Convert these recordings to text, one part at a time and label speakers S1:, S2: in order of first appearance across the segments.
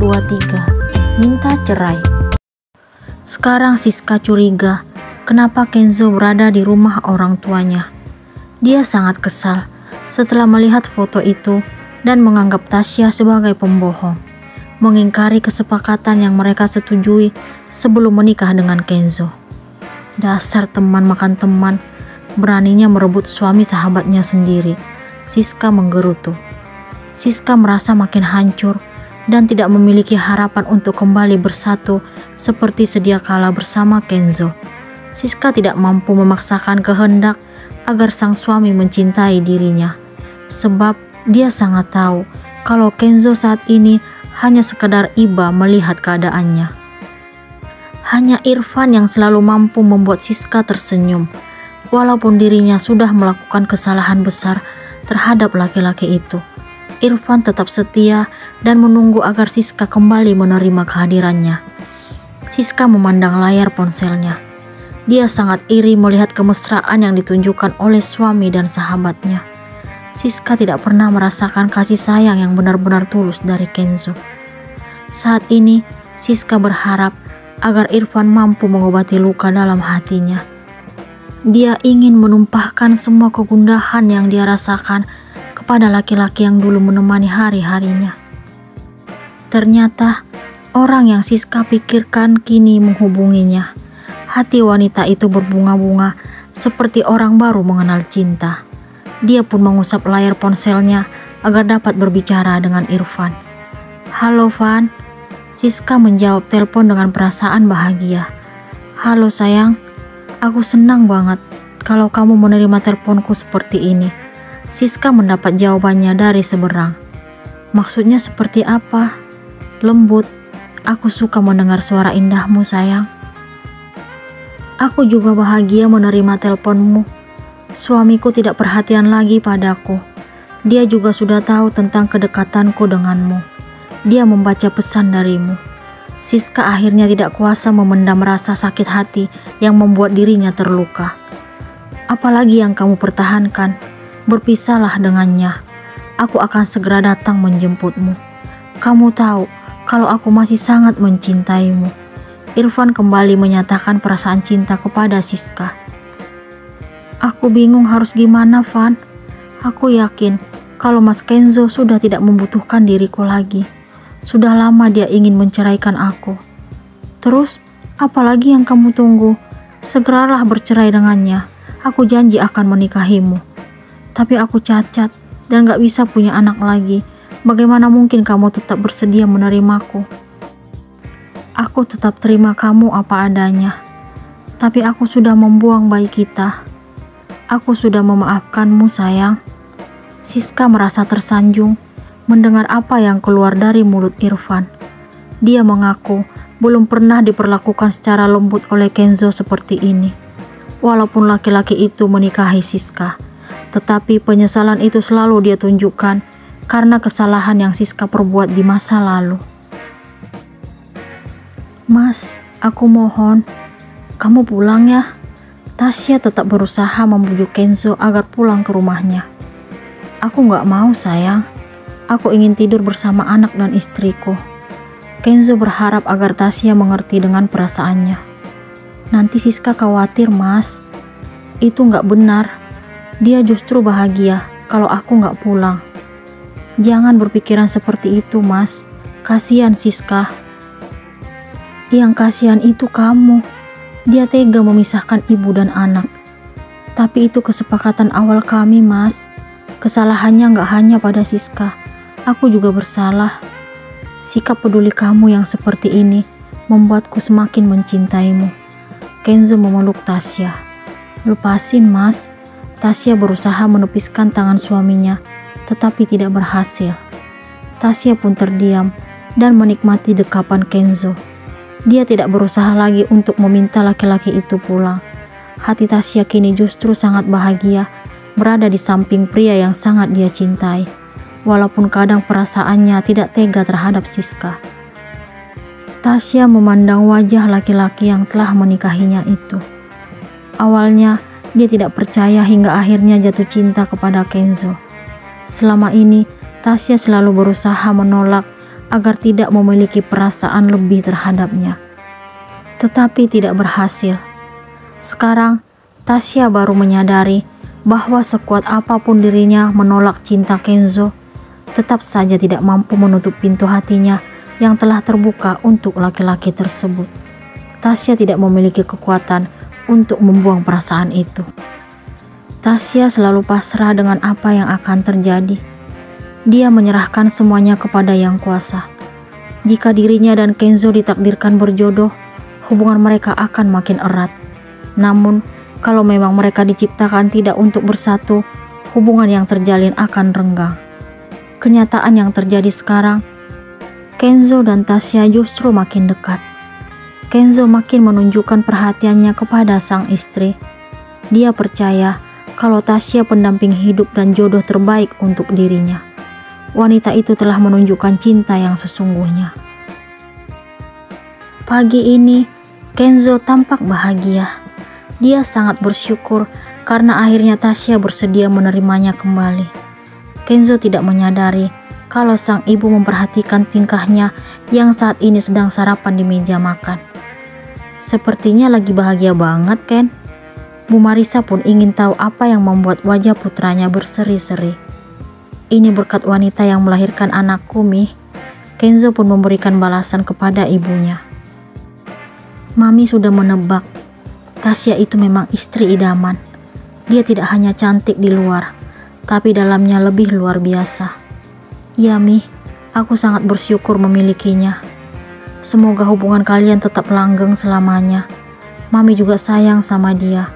S1: 23. Minta cerai. Sekarang Siska curiga kenapa Kenzo berada di rumah orang tuanya. Dia sangat kesal setelah melihat foto itu dan menganggap Tasya sebagai pembohong, mengingkari kesepakatan yang mereka setujui sebelum menikah dengan Kenzo. Dasar teman makan teman, beraninya merebut suami sahabatnya sendiri. Siska menggerutu. Siska merasa makin hancur dan tidak memiliki harapan untuk kembali bersatu seperti sedia kala bersama Kenzo. Siska tidak mampu memaksakan kehendak agar sang suami mencintai dirinya, sebab dia sangat tahu kalau Kenzo saat ini hanya sekedar iba melihat keadaannya. Hanya Irfan yang selalu mampu membuat Siska tersenyum, walaupun dirinya sudah melakukan kesalahan besar terhadap laki-laki itu. Irfan tetap setia dan menunggu agar Siska kembali menerima kehadirannya. Siska memandang layar ponselnya. Dia sangat iri melihat kemesraan yang ditunjukkan oleh suami dan sahabatnya. Siska tidak pernah merasakan kasih sayang yang benar-benar tulus dari Kenzo. Saat ini, Siska berharap agar Irfan mampu mengobati luka dalam hatinya. Dia ingin menumpahkan semua kegundahan yang dia rasakan kepada laki-laki yang dulu menemani hari-harinya. Ternyata, orang yang Siska pikirkan kini menghubunginya. Hati wanita itu berbunga-bunga seperti orang baru mengenal cinta. Dia pun mengusap layar ponselnya agar dapat berbicara dengan Irfan. "Halo Van." Siska menjawab telepon dengan perasaan bahagia. "Halo sayang, aku senang banget kalau kamu menerima teleponku seperti ini." Siska mendapat jawabannya dari seberang. "Maksudnya seperti apa?" "Lembut, aku suka mendengar suara indahmu sayang." "Aku juga bahagia menerima teleponmu. Suamiku tidak perhatian lagi padaku. Dia juga sudah tahu tentang kedekatanku denganmu. Dia membaca pesan darimu." Siska akhirnya tidak kuasa memendam rasa sakit hati yang membuat dirinya terluka. "Apalagi yang kamu pertahankan? Berpisahlah dengannya. Aku akan segera datang menjemputmu. Kamu tahu kalau aku masih sangat mencintaimu." Irfan kembali menyatakan perasaan cinta kepada Siska. "Aku bingung harus gimana, Van. Aku yakin kalau Mas Kenzo sudah tidak membutuhkan diriku lagi. Sudah lama dia ingin menceraikan aku. Terus, apalagi yang kamu tunggu? Segeralah bercerai dengannya. Aku janji akan menikahimu. Tapi aku cacat dan gak bisa punya anak lagi. Bagaimana mungkin kamu tetap bersedia menerimaku?" "Aku tetap terima kamu apa adanya. Tapi aku sudah membuang bayi kita. Aku sudah memaafkanmu sayang." Siska merasa tersanjung mendengar apa yang keluar dari mulut Irfan. Dia mengaku belum pernah diperlakukan secara lembut oleh Kenzo seperti ini. Walaupun laki-laki itu menikahi Siska, tetapi penyesalan itu selalu dia tunjukkan karena kesalahan yang Siska perbuat di masa lalu. "Mas, aku mohon, kamu pulang ya." Tasya tetap berusaha membujuk Kenzo agar pulang ke rumahnya. "Aku gak mau sayang, aku ingin tidur bersama anak dan istriku." Kenzo berharap agar Tasya mengerti dengan perasaannya. "Nanti Siska khawatir mas, itu gak benar. Dia justru bahagia kalau aku gak pulang." "Jangan berpikiran seperti itu mas, kasihan Siska." "Yang kasihan itu kamu. Dia tega memisahkan ibu dan anak. Tapi itu kesepakatan awal kami mas. Kesalahannya gak hanya pada Siska, aku juga bersalah. Sikap peduli kamu yang seperti ini membuatku semakin mencintaimu." Kenzo memeluk Tasya. "Lepasin mas." Tasya berusaha menepiskan tangan suaminya, tetapi tidak berhasil. Tasya pun terdiam dan menikmati dekapan Kenzo. Dia tidak berusaha lagi untuk meminta laki-laki itu pulang. Hati Tasya kini justru sangat bahagia berada di samping pria yang sangat dia cintai, walaupun kadang perasaannya tidak tega terhadap Siska. Tasya memandang wajah laki-laki yang telah menikahinya itu. Awalnya, dia tidak percaya hingga akhirnya jatuh cinta kepada Kenzo. Selama ini, Tasya selalu berusaha menolak agar tidak memiliki perasaan lebih terhadapnya. Tetapi tidak berhasil. Sekarang, Tasya baru menyadari bahwa sekuat apapun dirinya menolak cinta Kenzo, tetap saja tidak mampu menutup pintu hatinya yang telah terbuka untuk laki-laki tersebut. Tasya tidak memiliki kekuatan untuk membuang perasaan itu. Tasya selalu pasrah dengan apa yang akan terjadi. Dia menyerahkan semuanya kepada Yang Kuasa. Jika dirinya dan Kenzo ditakdirkan berjodoh, hubungan mereka akan makin erat. Namun, kalau memang mereka diciptakan tidak untuk bersatu, hubungan yang terjalin akan renggang. Kenyataan yang terjadi sekarang, Kenzo dan Tasya justru makin dekat. Kenzo makin menunjukkan perhatiannya kepada sang istri. Dia percaya kalau Tasya pendamping hidup dan jodoh terbaik untuk dirinya. Wanita itu telah menunjukkan cinta yang sesungguhnya. Pagi ini, Kenzo tampak bahagia. Dia sangat bersyukur karena akhirnya Tasya bersedia menerimanya kembali. Kenzo tidak menyadari kalau sang ibu memperhatikan tingkahnya yang saat ini sedang sarapan di meja makan. Sepertinya lagi bahagia banget, Ken. Bu Marisa pun ingin tahu apa yang membuat wajah putranya berseri-seri. Ini berkat wanita yang melahirkan anakku, Mi. Kenzo pun memberikan balasan kepada ibunya. Mami sudah menebak. Tasya itu memang istri idaman. Dia tidak hanya cantik di luar, tapi dalamnya lebih luar biasa. Iya, Mi, aku sangat bersyukur memilikinya. Semoga hubungan kalian tetap langgeng selamanya. Mami juga sayang sama dia.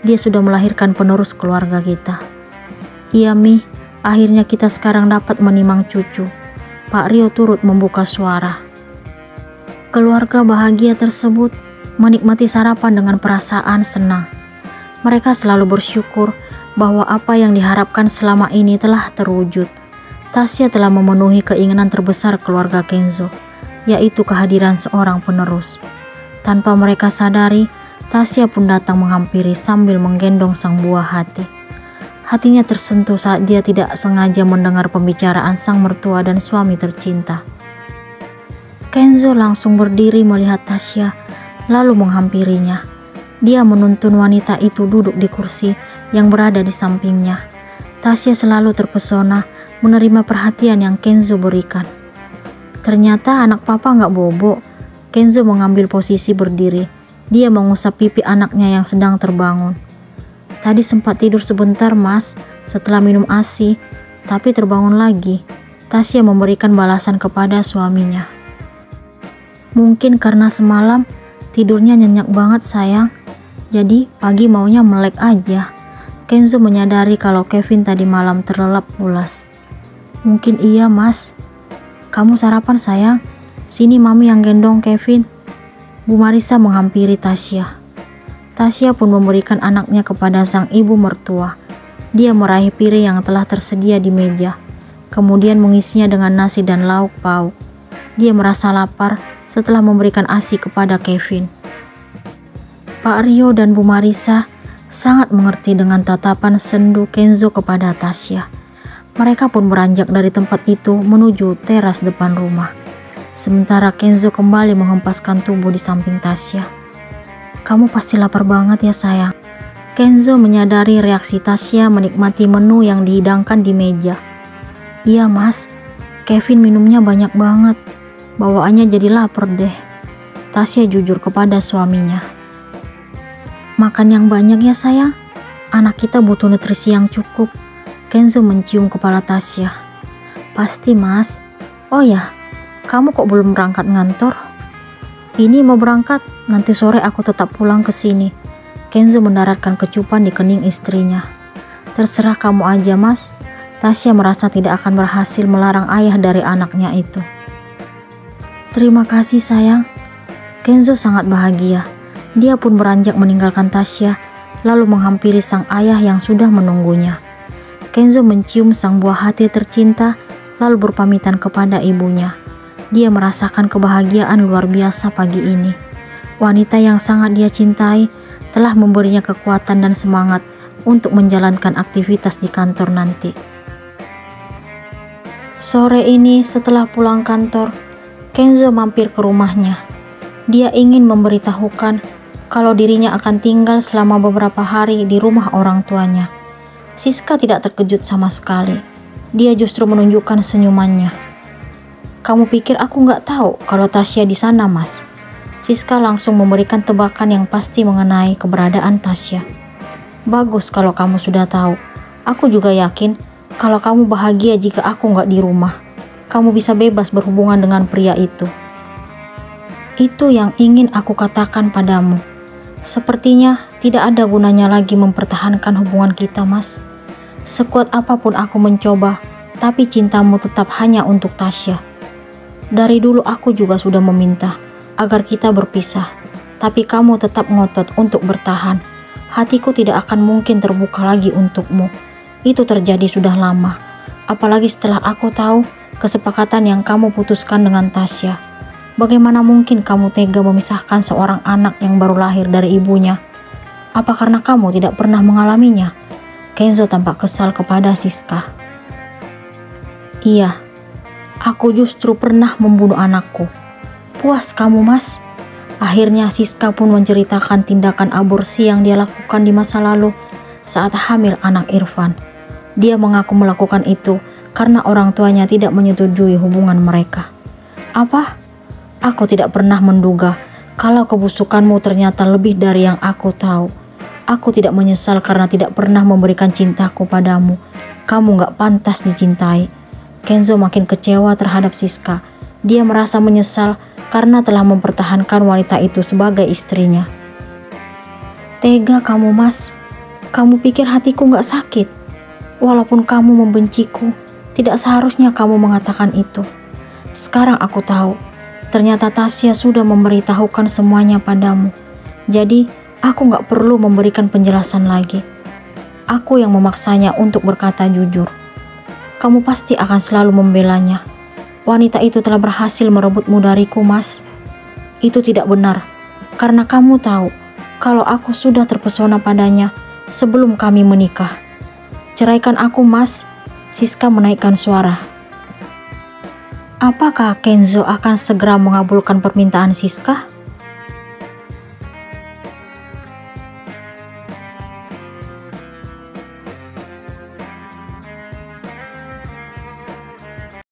S1: Dia sudah melahirkan penerus keluarga kita. Iya, Mi, akhirnya kita sekarang dapat menimang cucu. Pak Rio turut membuka suara. Keluarga bahagia tersebut menikmati sarapan dengan perasaan senang. Mereka selalu bersyukur bahwa apa yang diharapkan selama ini telah terwujud. Tasya telah memenuhi keinginan terbesar keluarga Kenzo, yaitu kehadiran seorang penerus. Tanpa mereka sadari, Tasya pun datang menghampiri sambil menggendong sang buah hati. Hatinya tersentuh saat dia tidak sengaja mendengar pembicaraan sang mertua dan suami tercinta. Kenzo langsung berdiri melihat Tasya, lalu menghampirinya. Dia menuntun wanita itu duduk di kursi yang berada di sampingnya. Tasya selalu terpesona menerima perhatian yang Kenzo berikan. Ternyata anak papa nggak bobo. Kenzo mengambil posisi berdiri. Dia mengusap pipi anaknya yang sedang terbangun. Tadi sempat tidur sebentar, Mas, setelah minum ASI, tapi terbangun lagi. Tasya memberikan balasan kepada suaminya. Mungkin karena semalam tidurnya nyenyak banget, sayang. Jadi pagi maunya melek aja. Kenzo menyadari kalau Kevin tadi malam terlelap pulas. Mungkin iya, Mas. Kamu sarapan, sayang. Sini Mami yang gendong Kevin. Bu Marisa menghampiri Tasya. Tasya pun memberikan anaknya kepada sang ibu mertua. Dia meraih piring yang telah tersedia di meja, kemudian mengisinya dengan nasi dan lauk pauk. Dia merasa lapar setelah memberikan ASI kepada Kevin. Pak Rio dan Bu Marisa sangat mengerti dengan tatapan sendu Kenzo kepada Tasya. Mereka pun beranjak dari tempat itu menuju teras depan rumah. Sementara Kenzo kembali menghempaskan tubuh di samping Tasya. Kamu pasti lapar banget ya, sayang. Kenzo menyadari reaksi Tasya menikmati menu yang dihidangkan di meja. Iya, Mas. Kevin minumnya banyak banget. Bawaannya jadi lapar deh. Tasya jujur kepada suaminya. Makan yang banyak ya, sayang. Anak kita butuh nutrisi yang cukup. Kenzo mencium kepala Tasya. Pasti, Mas. Oh ya, kamu kok belum berangkat ngantor? Ini mau berangkat, nanti sore aku tetap pulang ke sini. Kenzo mendaratkan kecupan di kening istrinya. Terserah kamu aja, Mas. Tasya merasa tidak akan berhasil melarang ayah dari anaknya itu. Terima kasih, sayang. Kenzo sangat bahagia. Dia pun beranjak meninggalkan Tasya, lalu menghampiri sang ayah yang sudah menunggunya. Kenzo mencium sang buah hati tercinta, lalu berpamitan kepada ibunya. Dia merasakan kebahagiaan luar biasa pagi ini. Wanita yang sangat dia cintai telah memberinya kekuatan dan semangat untuk menjalankan aktivitas di kantor nanti. Sore ini setelah pulang kantor, Kenzo mampir ke rumahnya. Dia ingin memberitahukan kalau dirinya akan tinggal selama beberapa hari di rumah orang tuanya. Siska tidak terkejut sama sekali. Dia justru menunjukkan senyumannya. "Kamu pikir aku nggak tahu kalau Tasya di sana, Mas?" Siska langsung memberikan tebakan yang pasti mengenai keberadaan Tasya. "Bagus kalau kamu sudah tahu. Aku juga yakin kalau kamu bahagia jika aku nggak di rumah. Kamu bisa bebas berhubungan dengan pria itu. Itu yang ingin aku katakan padamu. Sepertinya tidak ada gunanya lagi mempertahankan hubungan kita, Mas. Sekuat apapun aku mencoba, tapi cintamu tetap hanya untuk Tasya. Dari dulu aku juga sudah meminta agar kita berpisah, tapi kamu tetap ngotot untuk bertahan. Hatiku tidak akan mungkin terbuka lagi untukmu. Itu terjadi sudah lama, apalagi setelah aku tahu kesepakatan yang kamu putuskan dengan Tasya. Bagaimana mungkin kamu tega memisahkan seorang anak yang baru lahir dari ibunya? Apa karena kamu tidak pernah mengalaminya?" Kenzo tampak kesal kepada Siska. "Iya, aku justru pernah membunuh anakku." "Puas kamu, Mas?" Akhirnya Siska pun menceritakan tindakan aborsi yang dia lakukan di masa lalu saat hamil anak Irfan. Dia mengaku melakukan itu karena orang tuanya tidak menyetujui hubungan mereka. "Apa? Aku tidak pernah menduga kalau kebusukanmu ternyata lebih dari yang aku tahu. Aku tidak menyesal karena tidak pernah memberikan cintaku padamu. Kamu gak pantas dicintai." Kenzo makin kecewa terhadap Siska. Dia merasa menyesal karena telah mempertahankan wanita itu sebagai istrinya. "Tega kamu, Mas. Kamu pikir hatiku gak sakit? Walaupun kamu membenciku, tidak seharusnya kamu mengatakan itu. Sekarang aku tahu, ternyata Tasya sudah memberitahukan semuanya padamu. Jadi, aku gak perlu memberikan penjelasan lagi. Aku yang memaksanya untuk berkata jujur. Kamu pasti akan selalu membelanya. Wanita itu telah berhasil merebutmu dariku, Mas. Itu tidak benar, karena kamu tahu kalau aku sudah terpesona padanya sebelum kami menikah. Ceraikan aku, Mas." Siska menaikkan suara. Apakah Kenzo akan segera mengabulkan permintaan Siska?